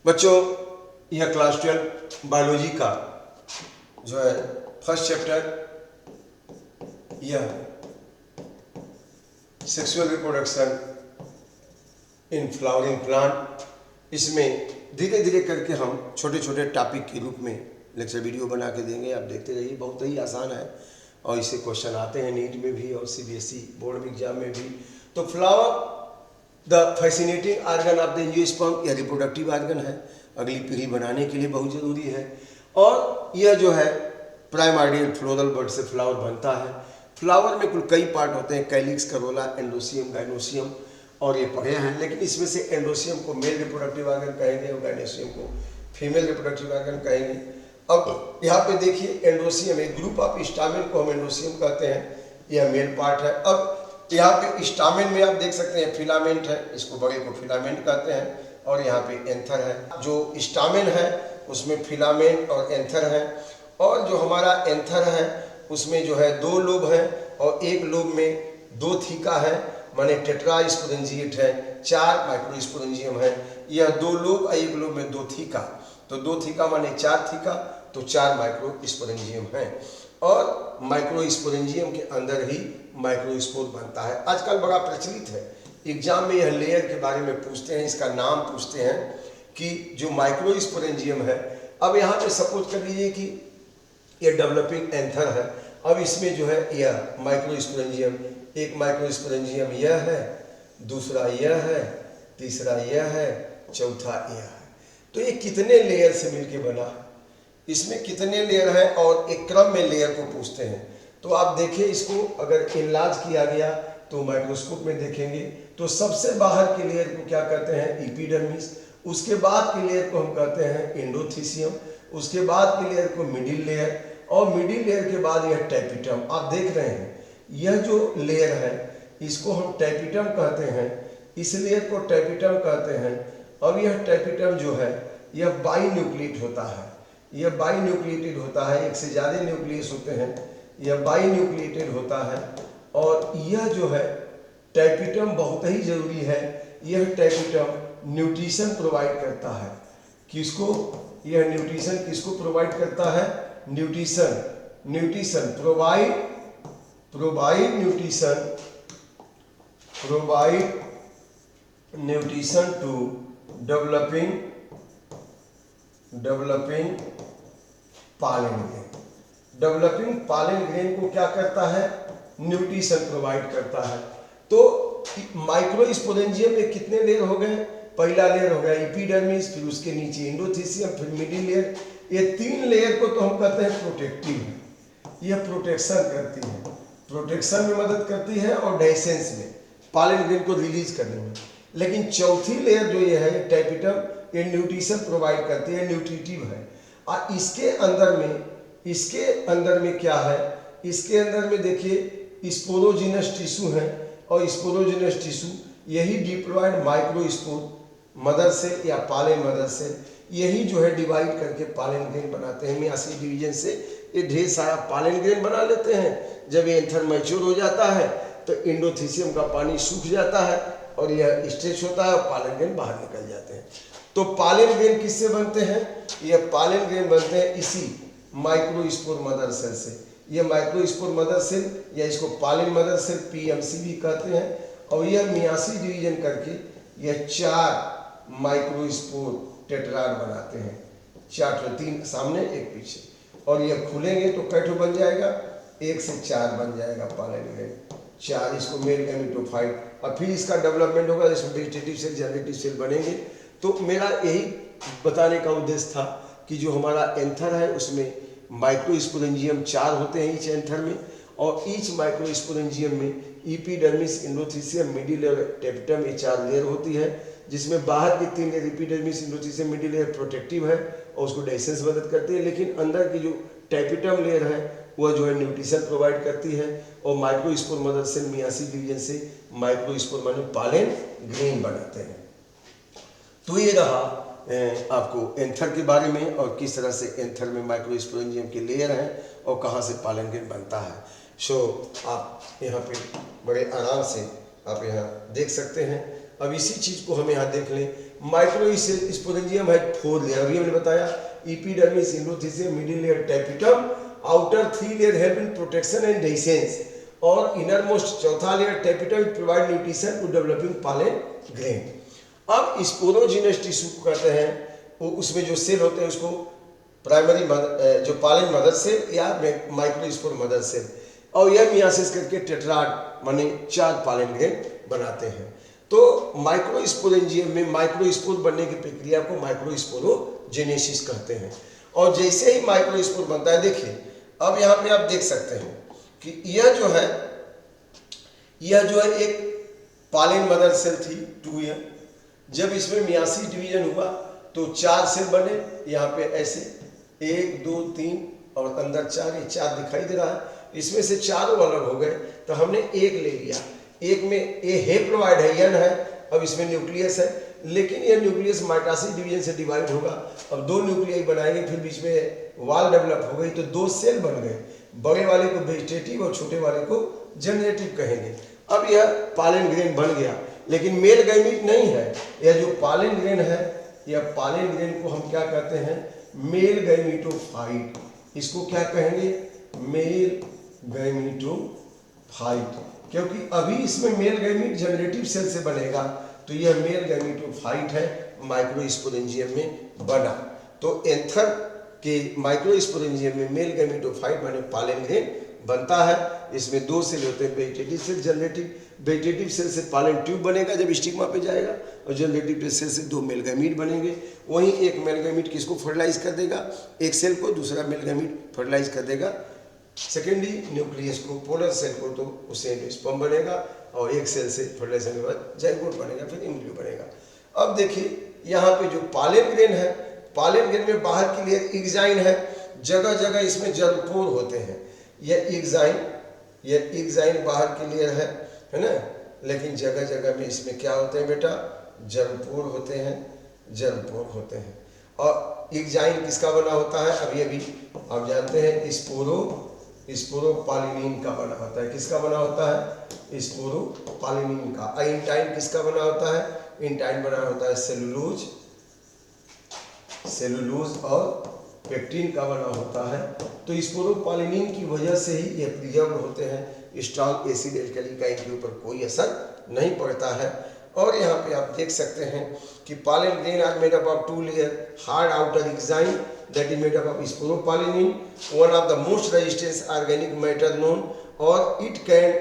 बच्चों, यह class 12 biology का जो है फर्स्ट चैप्टर, यह sexual reproduction in flowering plant, इसमें धीरे धीरे करके हम छोटे छोटे टॉपिक के रूप में लेक्चर वीडियो बना के देंगे। आप देखते रहिए, बहुत ही आसान है और इससे क्वेश्चन आते हैं नीट में भी और सीबीएसई बोर्ड एग्जाम में भी। तो flower the fascinating organ of the angiosperm, यह रिप्रोडक्टिव आर्गन है, अगली पीढ़ी बनाने के लिए बहुत ज़रूरी है। और यह जो है प्राइमर्डियल फ्लोरल बड से फ्लावर बनता है। फ्लावर में कुल कई पार्ट होते हैं, कैलिक्स, करोला, एंडोसियम, गाइनोसियम, और ये पढ़े हैं। लेकिन इसमें से एंडोसियम को मेल रिप्रोडक्टिव आर्गन कहेंगे और गाइनोसियम को फीमेल रिप्रोडक्टिव आर्गन कहेंगे। अब यहाँ पे देखिए, एंडोसियम एक ग्रुप ऑफ स्टामेन को हम एंडोसियम कहते हैं, यह मेल पार्ट है। अब यहाँ पे स्टामेन में आप देख सकते हैं फिलामेंट है, इसको बड़े को फिलामेंट कहते हैं, और यहाँ पे एंथर है। जो स्टामेन है उसमें फिलामेंट और एंथर है, और जो हमारा एंथर है उसमें जो है 2 लोब है और एक लोब में 2 थीका है, माने टेट्रास्पोरेंजिएट है, 4 माइक्रोस्पोरेंजियम है। यह 2 लोब और एक लोब में 2 थीका, तो 2 थीका माने 4 थीका, तो 4 माइक्रोस्पोरेंजियम है। और माइक्रोस्पोरेंजियम के अंदर ही माइक्रोस्पोर बनता है। आजकल बड़ा प्रचलित है, एग्जाम में यह लेयर के बारे में पूछते हैं, इसका नाम पूछते हैं कि जो माइक्रोस्पोरेंजियम है। अब यहाँ पे सपोज कर लीजिए कि यह डेवलपिंग एंथर है। अब इसमें जो है यह माइक्रोस्पोरेंजियम, एक माइक्रोस्पोरेंजियम यह है, दूसरा यह है, तीसरा यह है, चौथा यह है। तो ये कितने लेयर से मिलके बना है, इसमें कितने लेयर हैं, और एक क्रम में लेयर को पूछते हैं। तो आप देखिए, इसको अगर इनलार्ज किया गया तो माइक्रोस्कोप में देखेंगे तो सबसे बाहर के लेयर को क्या कहते हैं, एपिडर्मिस। उसके बाद के लेयर को हम कहते हैं एंडोथीसियम, उसके बाद के लेयर को मिडिल लेयर, और मिडिल लेयर के बाद यह टैपिटम। आप देख रहे हैं यह जो लेयर है इसको हम टैपिटम कहते हैं, इस लेयर को टैपिटम कहते हैं। अब यह टैपिटम जो है यह बाई न्यूक्लिएट होता है, यह बाई न्यूक्लिएटेड होता है, एक से ज़्यादा न्यूक्लियस होते हैं, यह बाई न्यूक्लिएटेड होता है। और यह जो है टैपिटम बहुत ही ज़रूरी है, यह टैपिटम न्यूट्रिशन प्रोवाइड करता है। किसको, यह न्यूट्रिशन किसको प्रोवाइड करता है, nutrition provide nutrition to developing pollen grain. Developing pollen grain को क्या करता है, न्यूट्रिशन प्रोवाइड करता है। तो माइक्रोस्पोरेंजियम में कितने लेयर हो गए, पहला लेयर हो गया एपिडर्मिस, फिर उसके नीचे एंडोथीसियम, फिर मिडिल लेयर। ये 3 लेयर को तो हम कहते हैं प्रोटेक्टिव है, यह प्रोटेक्शन करती है, प्रोटेक्शन में मदद करती है और डाइसेंस में, पॉलन ग्रेन को रिलीज करने में। लेकिन चौथी लेयर जो ये है टैपिटम, ये न्यूट्रिशन प्रोवाइड करती है, न्यूट्रिटिव है। और इसके अंदर में क्या है, इसके अंदर में देखिए स्पोरोजिनस टिश्यू है, और स्पोरोजिनस टिश्यू यही डिप्लॉयड माइक्रोस्पोर मदर सेल या पॉलन मदर सेल, यही जो है डिवाइड करके पॉलन ग्रेन बनाते हैं। मियासिस डिवीजन से ये ढेर सारा पॉलन ग्रेन बना लेते हैं। जब ये एंथर मैच्योर हो जाता है तो एंडोथीसियम का पानी सूख जाता है और यह स्ट्रेच होता है और पॉलन ग्रेन बाहर निकल जाते हैं। तो पॉलन ग्रेन किससे बनते हैं, यह पॉलन ग्रेन बनते हैं इसी माइक्रोस्पोर मदर सेल से। यह माइक्रोस्पोर मदर सेल या इसको पॉलन मदर सेल पीएमसी भी कहते हैं। और यह मियासिस डिवीजन करके यह 4 माइक्रोस्पोर टेट्राड बनाते हैं, 4, 3 सामने 1 पीछे, और यह खुलेंगे तो कैठो बन जाएगा, 1 से 4 बन जाएगा पॉलन ग्रेन, 4 इसको मेल गैमेटोफाइट। और फिर इसका डेवलपमेंट होगा, इसमें वेजिटेटिव सेल, जनरेटिव सेल बनेंगे। तो मेरा यही बताने का उद्देश्य था कि जो हमारा एंथर है उसमें माइक्रोस्पोरेंजियम 4 होते हैं ईच एंथर में, और ईच माइक्रोस्पोरेंजियम में एपिडर्मिस, एंडोथीसियम, मिडिल और टैपिटम, ये 4 लेयर होती है, जिसमें बाहर की 3 layer epidermis, endothecium, middle layer protective है और उसको डाइसेंस मदद करती है। लेकिन अंदर की जो टैपिटम लेयर है वह जो है न्यूट्रिशन प्रोवाइड करती है, और microspore mother cell meiosis division से माइक्रोस्पोर माने पॉलन ग्रेन बनाते हैं। तो ये रहा आपको एंथर के बारे में, और किस तरह से एंथर में माइक्रोस्पोरेंजियम के लेयर हैं और कहाँ से पॉलन ग्रेन बनता है। सो आप यहाँ पे बड़े आराम से आप यहाँ देख सकते हैं। अब इसी चीज़ को हम यहाँ देख लें माइक्रो स्पोरेंजियम है 4 लेयर, अभी हमने बताया epidermis, endothelium, middle layer tapetum, outer 3 layer help in protection and dehiscence, और इनर मोस्ट चौथा layer tapetum provide nutrition to developing pollen grain. अब स्पोरोजिनस टिश्यू को कहते हैं, वो उसमें जो सेल होते हैं उसको प्राइमरी मदर, जो पॉलन मदर सेल या माइक्रोस्पोर मदर सेल, और यह मियासिस करके टेट्राड माने 4 पॉलन ग्रेन बनाते हैं। तो माइक्रोस्पोरेंजियम में माइक्रोस्पोर बनने की प्रक्रिया को माइक्रोस्पोरोजेनेसिस कहते हैं। और जैसे ही माइक्रोस्पोर बनता है, देखिए अब यहाँ पे आप देख सकते हैं कि यह जो है एक पॉलन मदर सेल थी 2 ईयर, जब इसमें मियासिस डिवीजन हुआ तो 4 सेल बने, यहाँ पे ऐसे 1 2 3 और अंदर 4, ये 4 दिखाई दे रहा है, इसमें से 4 अलग हो गए तो हमने एक ले लिया, एक में ये हेप्लोइड है, यन है, अब इसमें न्यूक्लियस है, लेकिन यह न्यूक्लियस माइटोसिस डिवीजन से डिवाइड होगा, अब 2 न्यूक्लियाई बनाएंगे, फिर बीच में वॉल डेवलप हो गई तो 2 सेल बन गए, बड़े वाले को वेजिटेटिव और छोटे वाले को जनरेटिव कहेंगे। अब यह पॉलन ग्रेन बन गया, लेकिन मेल गैमीट नहीं है, यह जो पॉलन ग्रेन है, यह पॉलन ग्रेन को हम क्या कहते हैं, मेल गैमीटोफाइट, इसको क्या कहेंगे, मेल गैमीटोफाइट, क्योंकि अभी इसमें मेल गैमीट जनरेटिव सेल से बनेगा, तो यह मेल गैमीटोफाइट है, माइक्रोस्पोरेंजियम में बना। तो एंथर के माइक्रोस्पोरेंजियम में मेल गैमीटोफाइट बने पॉलन ग्रेन बनता है। इसमें 2 सेल होते हैं, vegetative cell, generative. Vegetative cell से पॉलन ट्यूब बनेगा जब स्टिग्मा पे जाएगा, और जनरेटिव सेल से 2 मेल गैमीट बनेंगे। वहीं एक मेल गैमीट किसको फर्टिलाइज कर देगा, एक सेल को, दूसरा मेल गैमीट फर्टिलाइज कर देगा सेकेंडरी न्यूक्लियस को, पोलर सेल को, तो उससे स्पर्म बनेगा, और एक सेल से फर्टिलाइजेशन के बाद जाइगोट बनेगा, फिर एम्ब्रियो बनेगा। अब देखिए यहाँ पे जो पॉलन ग्रेन है, पॉलन ग्रेन में बाहर की लेयर एग्जाइन है, जगह जगह इसमें जर्मपोर होते हैं, यह एग्जाइन बाहर की लेयर है ना, लेकिन जगह जगह में इसमें क्या होते हैं बेटा, जर्मपोर होते हैं। और एग्जाइन किसका बना होता है, अभी आप जानते हैं, स्पोरोपॉलिनिन का बना होता है। किसका बना होता है, स्पोरोपॉलिनिन का। इंटाइन किसका बना होता है, इंटाइन बना होता है सेलुलोज और पेक्टिन का बना होता है। तो स्पोरोपॉलिनिन की वजह से ही ये प्रिजर्व होते हैं, स्ट्रॉन्ग एसिड एल्कली का इनके ऊपर कोई असर नहीं पड़ता है। और यहाँ पे आप देख सकते हैं कि pollen grain are made up of 2 layer hard outer exine that is made up of sporopollenin, one of the most resistant organic matter known, और it can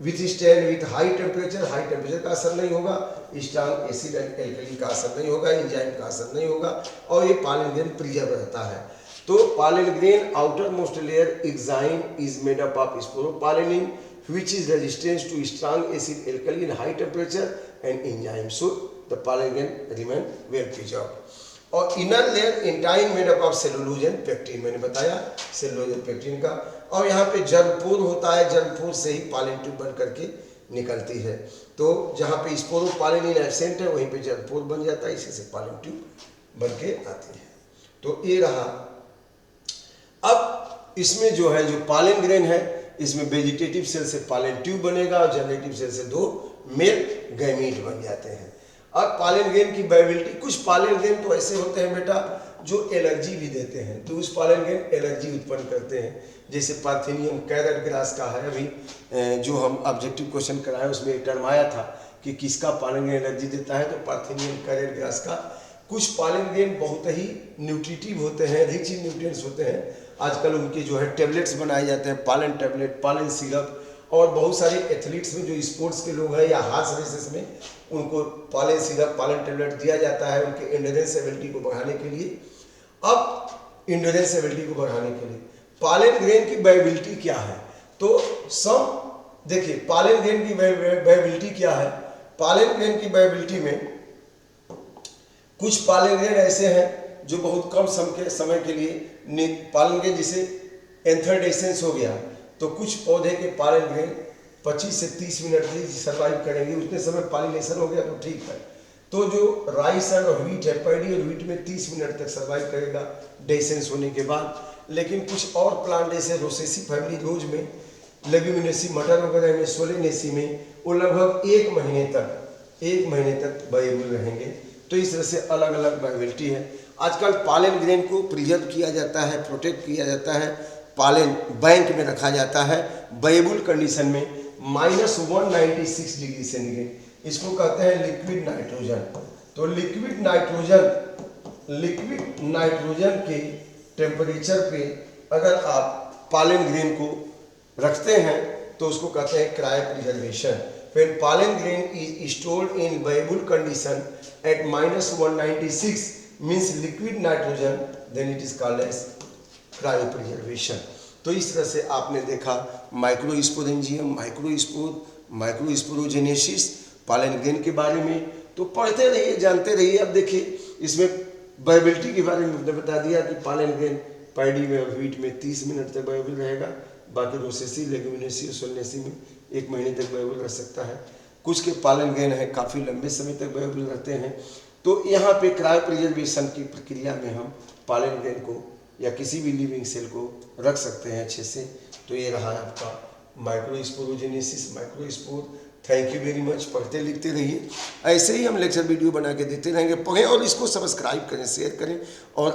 withstand with high temperature, high temperature का असर नहीं होगा, strong acid alkali का असर नहीं होगा, enzyme का असर नहीं होगा, और ये पॉलन ग्रेन प्रिजर्व रहता है। तो pollen grain outer most layer exine is made up of sporopollenin which is resistant to strong acid alkali in high temperature and enzyme, so the pollen grain remain well preserved. और inner layer intine made up of cellulose and pectin, मैंने बताया cellulose and pectin का। और यहाँ पे germ pore होता है, germ pore से ही पॉलन ट्यूब बन करके निकलती है। तो जहाँ पे स्पोरोपॉलिनिन एब्सेंट है वहीं पे जर्मपोर बन जाता है, इसी से पॉलन ट्यूब बन के आती है। तो ये रहा। अब इसमें जो है, जो पॉलन ग्रेन है, इसमें वेजिटेटिव सेल से पॉलन ट्यूब बनेगा और जनरेटिव सेल से 2 मेल गैमीट बन जाते हैं। अब पॉलन ग्रेन की वायबिलिटी, कुछ पॉलन ग्रेन तो ऐसे होते हैं बेटा जो एलर्जी भी देते हैं, तो उस पॉलन ग्रेन एलर्जी उत्पन्न करते हैं, जैसे पार्थेनियम कैरेट ग्रास का है। अभी जो हम ऑब्जेक्टिव क्वेश्चन कराए उसमें एक टर्म आया था कि किसका पॉलन ग्रेन एलर्जी देता है, तो पार्थेनियम कैरेट ग्रास का। कुछ पॉलन ग्रेन बहुत ही न्यूट्रिटिव होते हैं, रिच इन न्यूट्रिएंट्स होते हैं, आजकल उनके जो है टैबलेट्स बनाए जाते हैं, पॉलन टैबलेट, पॉलन सिरप। और बहुत सारे एथलीट्स में जो स्पोर्ट्स के लोग हैं या हार्स रेसेस में, उनको पॉलन सिरप, पॉलन टैबलेट दिया जाता है उनके एंड्योरेंस एबिलिटी को बढ़ाने के लिए। अब एंड्योरेंस एबिलिटी को बढ़ाने के लिए पॉलन ग्रेन की वायबिलिटी क्या है, तो सब देखिए पॉलन ग्रेन की वायबिलिटी क्या है। पॉलन ग्रेन की वायबिलिटी में कुछ पॉलन ग्रेन ऐसे हैं जो बहुत कम समय के लिए पॉलन ग्रेन, जिसे एंथरडेसेंस हो गया, तो कुछ पौधे के पॉलन ग्रेन 25 से 30 मिनट ही सर्वाइव करेंगे, उतने समय पॉलिनेशन हो गया तो ठीक है। तो जो राइस और व्हीट है, पैडी और व्हीट में 30 मिनट तक सर्वाइव करेगा डेसेंस होने के बाद। लेकिन कुछ और प्लांट जैसे रोसेसी फैमिली रोज में, लेग्यूमिनेसी मटर वगैरह में, सोलेनेसी में, वो लगभग 1 महीने तक वायबल रहेंगे। तो इस तरह से अलग अलग वायबिलिटी है। आजकल पॉलन ग्रेन को प्रिजर्व किया जाता है, प्रोटेक्ट किया जाता है, पॉलन बैंक में रखा जाता है वेबल कंडीशन में -196 डिग्री सेंटीग्रेड। इसको कहते हैं लिक्विड नाइट्रोजन। तो लिक्विड नाइट्रोजन के टेम्परेचर पे अगर आप पॉलन ग्रेन को रखते हैं तो उसको कहते हैं cryo preservation. When pollen grain is stored in viable condition at -196 means liquid nitrogen, then it is called as cryopreservation। तो इस तरह से आपने देखा माइक्रोस्पोरेंजियम, माइक्रोस्पोरोजेनेसिस, पॉलन ग्रेन के बारे में। तो पढ़ते रहिए, जानते रहिए। अब देखिए इसमें वायबिलिटी के बारे में हमने बता दिया कि पॉलन ग्रेन पैडी में और व्हीट में 30 मिनट तक वायबल रहेगा, बाकी रोसेसी, लेग्यूमिनेसी और सोलनेसी में 1 महीने तक वायबल रह सकता है। कुछ के पॉलन ग्रेन है काफ़ी लंबे समय तक वायबल रहते हैं। तो यहाँ पे क्रायो प्रिजर्वेशन की प्रक्रिया में हम पॉलन ग्रेन को या किसी भी लिविंग सेल को रख सकते हैं अच्छे से। तो ये रहा आपका microsporogenesis, microspore. Thank you very much. पढ़ते लिखते रहिए, ऐसे ही हम लेक्चर वीडियो बना के देते रहेंगे। पढ़ें और इसको सब्सक्राइब करें, शेयर करें और